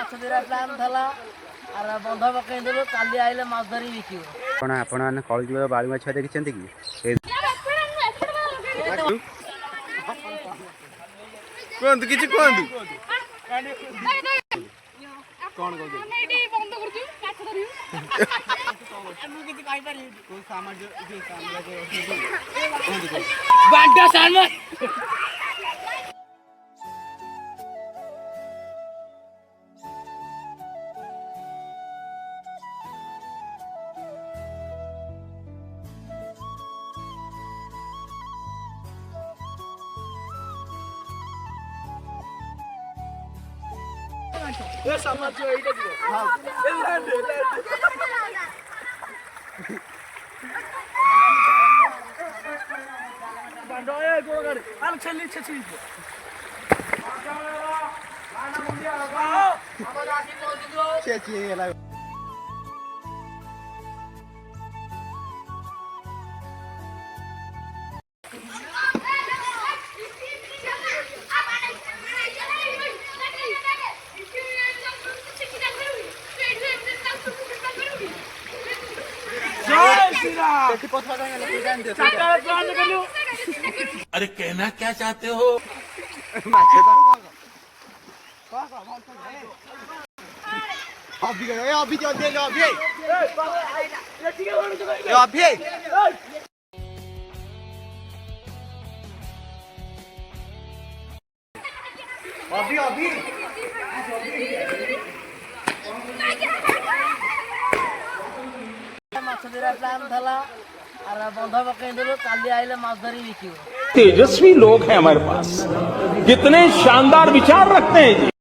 মাছ ধরা প্ল্যান থালা আর বন্ধ পকাই দেবো কালি আইলে মাছ ধরি বিকিব। ଆପଣ ଆପଣମାନେ କଳିଯୁଗର ବାଳୁଙ୍ଗା ଛୁଆ ଦେଖିଛନ୍ତି କି? କୁହନ୍ତୁ କିଛି କୁହନ୍ତୁ। କଣ କହୁଛୁ? ଏଇଠି ବନ୍ଦ କରୁଛୁ ମାଛ ଧରିବୁ। ମୁଁ କିଛି କହିପାରିବି କୋଉ ସାମାଜ ବାଣ୍ଟା ସାନ ସାମାଜ ଏଇଟା ଯିବ। ହଁ अरे कहना क्या चाहते हो? মাছ ধরা প্ল্যান থালা আর বন্ধ পকাই দেবো কালি আইলে মাছ ধরি বিকিব। तेजस्वी लोग हैं हमारे पास, कितने शानदार विचार रखते हैं जी।